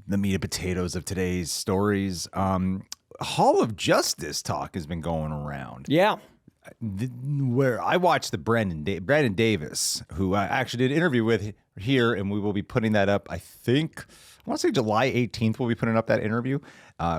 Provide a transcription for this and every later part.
the meat and potatoes of today's stories. Hall of Justice talk has been going around. Yeah. Where I watched the Brandon Davis, who I actually did an interview with here, and we will be putting that up. I want to say July 18th, we'll be putting up that interview.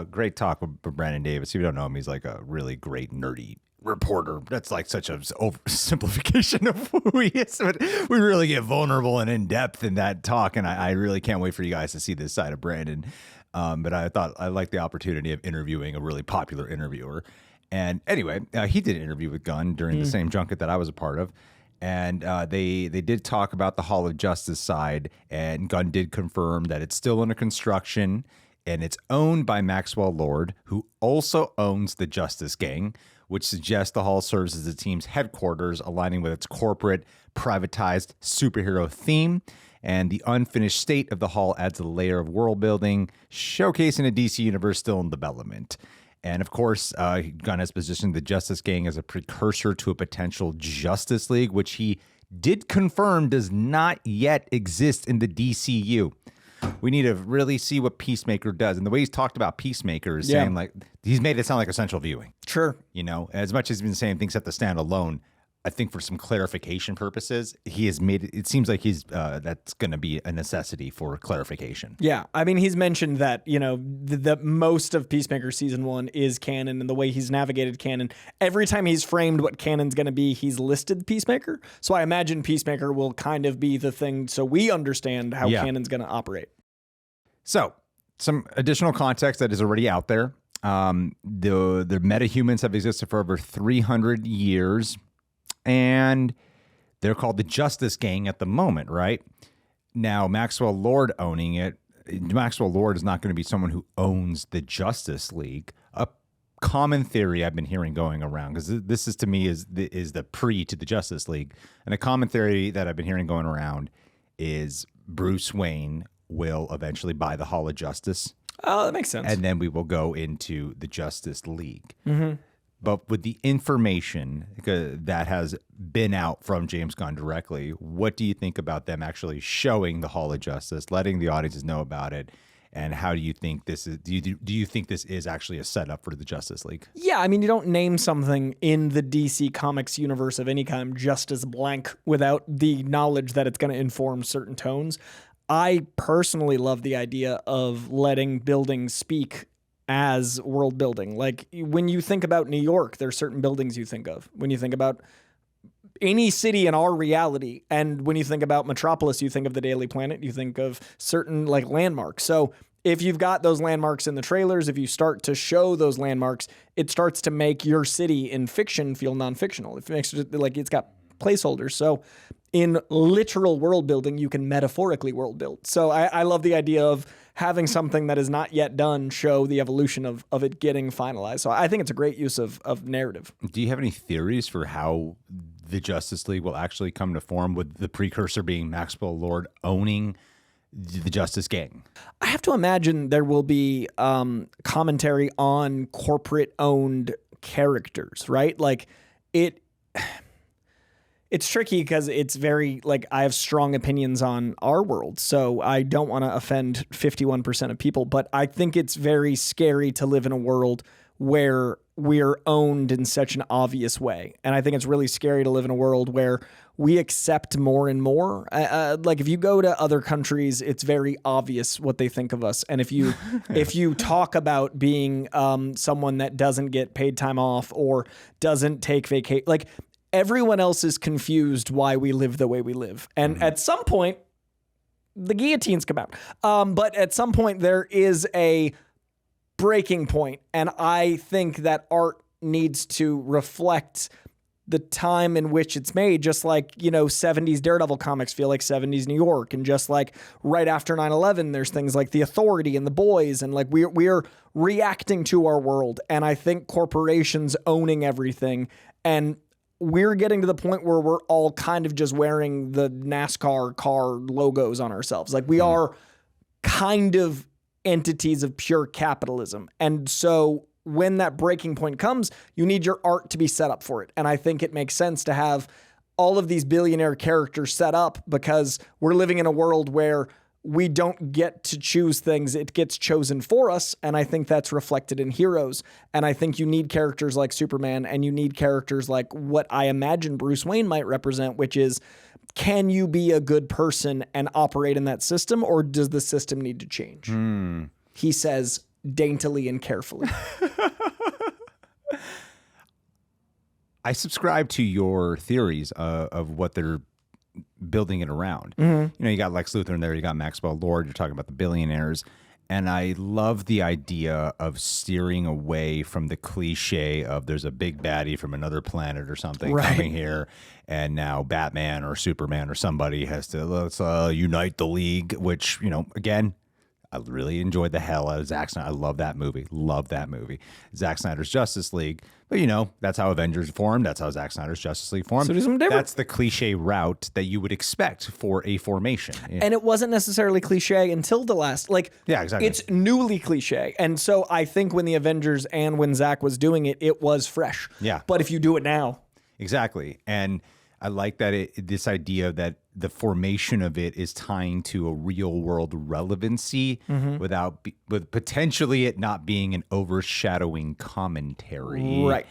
Great talk with Brandon Davis. If you don't know him, he's like a really great nerdy reporter. That's like such a oversimplification of who he is. But we really get vulnerable and in depth in that talk, and I really can't wait for you guys to see this side of Brandon. But I thought I liked the opportunity of interviewing a really popular interviewer. And anyway, he did an interview with Gunn during the same junket that I was a part of. And they did talk about the Hall of Justice side, and Gunn did confirm that it's still under construction, and it's owned by Maxwell Lord, who also owns the Justice Gang, which suggests the Hall serves as the team's headquarters, aligning with its corporate, privatized superhero theme. And the unfinished state of the Hall adds a layer of world building, showcasing a DC universe still in development. And of course, Gunn has positioned the Justice Gang as a precursor to a potential Justice League, which he did confirm does not yet exist in the DCU. We need to really see what Peacemaker does. And the way he's talked about Peacemaker is saying, like, he's made it sound like essential viewing. Sure. You know, as much as he's been saying things have to stand alone, I think for some clarification purposes, he has made it seems like that's going to be a necessity for clarification. Yeah. I mean, he's mentioned that, you know, the most of Peacemaker season 1 is canon, and the way he's navigated canon. Every time he's framed what canon's going to be, he's listed Peacemaker. So I imagine Peacemaker will kind of be the thing so we understand how canon's going to operate. So some additional context that is already out there. The metahumans have existed for over 300 years. And they're called the Justice Gang at the moment, right? Now, Maxwell Lord owning it. Maxwell Lord is not going to be someone who owns the Justice League. A common theory I've been hearing going around, because this is to me is the pre to the Justice League. And a common theory that I've been hearing going around is Bruce Wayne will eventually buy the Hall of Justice. Oh, that makes sense. And then we will go into the Justice League. Mm-hmm. But with the information that has been out from James Gunn directly, what do you think about them actually showing the Hall of Justice, letting the audiences know about it? And how do you think this is? Do you think this is actually a setup for the Justice League? Yeah, I mean, you don't name something in the DC Comics universe of any kind just as blank without the knowledge that it's going to inform certain tones. I personally love the idea of letting buildings speak as world building. Like, when you think about New York, there's certain buildings you think of. When you think about any city in our reality, and when you think about Metropolis, you think of the Daily Planet, you think of certain like landmarks. So if you've got those landmarks in the trailers, if you start to show those landmarks, it starts to make your city in fiction feel non-fictional. It makes it like it's got placeholders. So in literal world building, you can metaphorically world build. So I love the idea of having something that is not yet done show the evolution of it getting finalized. So I think it's a great use of narrative. Do you have any theories for how the Justice League will actually come to form, with the precursor being Maxwell Lord owning the Justice Gang? I have to imagine there will be commentary on corporate-owned characters, right? Like, it's tricky because it's very, like, I have strong opinions on our world, so I don't want to offend 51% of people, but I think it's very scary to live in a world where we're owned in such an obvious way. And I think it's really scary to live in a world where we accept more and more. Like, if you go to other countries, it's very obvious what they think of us. And if you talk about being someone that doesn't get paid time off or doesn't take vacation, like, everyone else is confused why we live the way we live. And at some point, the guillotines come out. But at some point, there is a breaking point. And I think that art needs to reflect the time in which it's made, just like, 70s Daredevil comics feel like 70s New York. And just like right after 9/11, there's things like The Authority and The Boys. And like we're reacting to our world. And I think corporations owning everything, and we're getting to the point where we're all kind of just wearing the NASCAR car logos on ourselves. Like, we are kind of entities of pure capitalism. And so when that breaking point comes, you need your art to be set up for it. And I think it makes sense to have all of these billionaire characters set up, because we're living in a world where we don't get to choose things. It gets chosen for us. And I think that's reflected in heroes. And I think you need characters like Superman, and you need characters like what I imagine Bruce Wayne might represent, which is, can you be a good person and operate in that system, or does the system need to change? He says daintily and carefully. I subscribe to your theories of what they're building it around. You got Lex Luthor in there, you got Maxwell Lord, you're talking about the billionaires. And I love the idea of steering away from the cliche of there's a big baddie from another planet or something coming here, and now Batman or Superman or somebody has to, let's unite the League, which, again, I really enjoyed the hell out of Zack Snyder. I love that movie. Love that movie. Zack Snyder's Justice League. But, that's how Avengers formed. That's how Zack Snyder's Justice League formed. So do something different. That's the cliche route that you would expect for a formation. And it wasn't necessarily cliche until the last. Yeah, exactly. It's newly cliche. And so I think when the Avengers and when Zack was doing it, it was fresh. Yeah. But if you do it now. Exactly. And I like that this idea that the formation of it is tying to a real world relevancy with potentially it not being an overshadowing commentary. Right.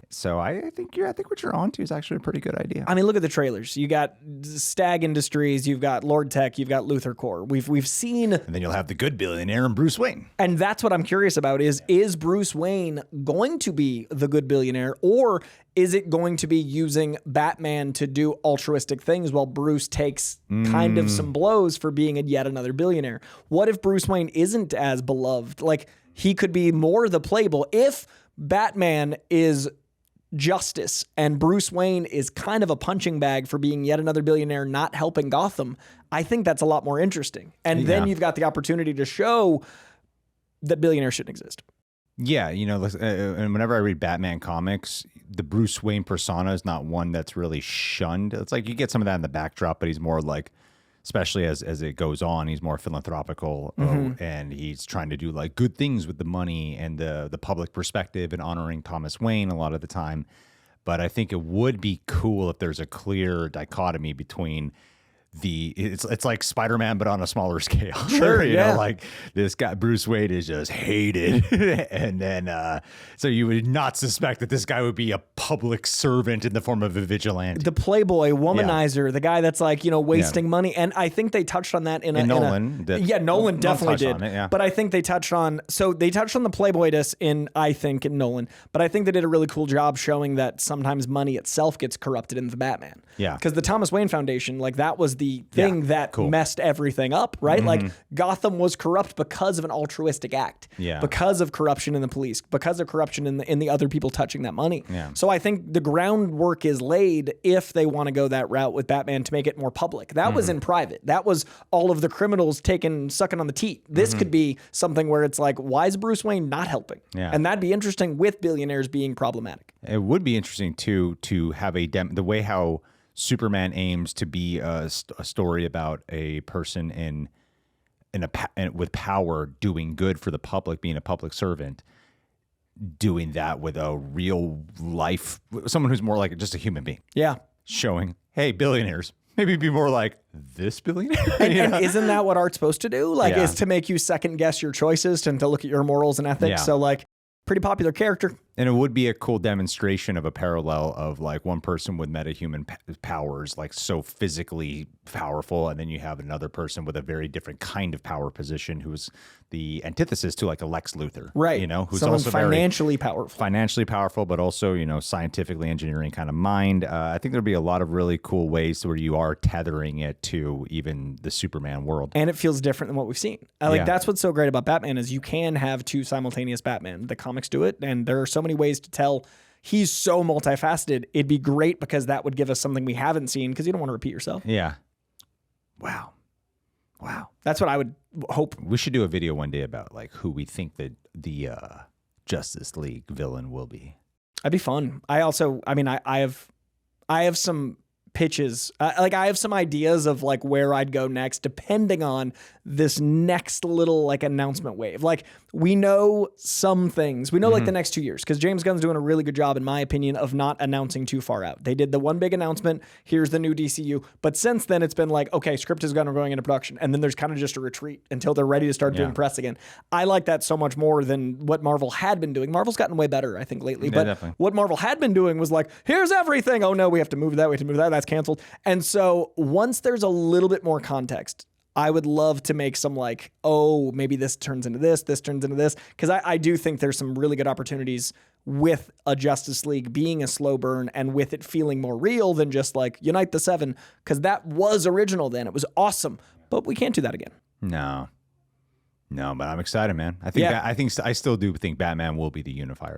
So I think what you're onto is actually a pretty good idea. I mean, look at the trailers. You got Stag Industries, you've got Lord Tech, you've got Luthor Corps. We've seen, and then you'll have the good billionaire and Bruce Wayne. And that's what I'm curious about is Bruce Wayne going to be the good billionaire, or is it going to be using Batman to do altruistic things while Bruce takes kind of some blows for being yet another billionaire? What if Bruce Wayne isn't as beloved? He could be more the playboy. If Batman is justice and Bruce Wayne is kind of a punching bag for being yet another billionaire not helping Gotham, I think that's a lot more interesting. And then you've got the opportunity to show that billionaires shouldn't exist. Yeah, and whenever I read Batman comics, the Bruce Wayne persona is not one that's really shunned. It's like you get some of that in the backdrop, but he's more like, especially as it goes on, he's more philanthropical, and he's trying to do good things with the money and the public perspective and honoring Thomas Wayne a lot of the time. But I think it would be cool if there's a clear dichotomy between it's like Spider-Man, but on a smaller scale. Sure, This guy, Bruce Wayne, is just hated. And then, so you would not suspect that this guy would be a public servant in the form of a vigilante. The playboy, womanizer, the guy that's wasting money. And I think they touched on that in Nolan. Nolan definitely did. It, But I think they touched on the playboyness in Nolan. But I think they did a really cool job showing that sometimes money itself gets corrupted in the Batman. Yeah. Because the Thomas Wayne Foundation, that was the thing that messed everything up, right? Gotham was corrupt because of an altruistic act, because of corruption in the police, because of corruption in the other people touching that money. Yeah. So I think the groundwork is laid if they want to go that route with Batman to make it more public. That was in private. That was all of the criminals sucking on the teat. This could be something where it's why is Bruce Wayne not helping? Yeah. And that'd be interesting with billionaires being problematic. It would be interesting too to have the way how Superman aims to be a story about a person with power doing good for the public, being a public servant, doing that with a real life, someone who's more like just a human being. Yeah. Showing, hey, billionaires, maybe be more like this billionaire. And isn't that what art's supposed to do? Is to make you second guess your choices and to look at your morals and ethics. Yeah. So pretty popular character. And it would be a cool demonstration of a parallel of one person with metahuman powers, so physically powerful, and then you have another person with a very different kind of power position who's the antithesis to a Lex Luthor, right? Who's someone also financially powerful, but also scientifically engineering kind of mind. I think there'd be a lot of really cool ways where you are tethering it to even the Superman world, and it feels different than what we've seen. That's what's so great about Batman is you can have two simultaneous Batman. The comics do it, and there are so many ways to tell he's so multifaceted. It'd be great because that would give us something we haven't seen because you don't want to repeat yourself. Yeah. Wow. That's what I would hope. We should do a video one day about who we think that the Justice League villain will be. That'd be fun. I have some pitches. Like I have some ideas of like where I'd go next, depending on this next little like announcement wave. Like we know some things. We know like the next 2 years because James Gunn's doing a really good job, in my opinion, of not announcing too far out. They did the one big announcement. Here's the new DCU. But since then, it's been like, okay, script is going into production. And then there's kind of just a retreat until they're ready to start doing press again. I like that so much more than what Marvel had been doing. Marvel's gotten way better, I think, lately. But definitely. what Marvel had been doing was like, here's everything. Oh no, we have to move that. We have to move that. That's canceled. And so once there's a little bit more context, I would love to make some like, oh, maybe this turns into this turns into this. Because I do think there's some really good opportunities with a Justice League being a slow burn and with it feeling more real than just like Unite the Seven. Because that was original then. It was awesome. But we can't do that again. No, but I'm excited, man. I still do think Batman will be the unifier.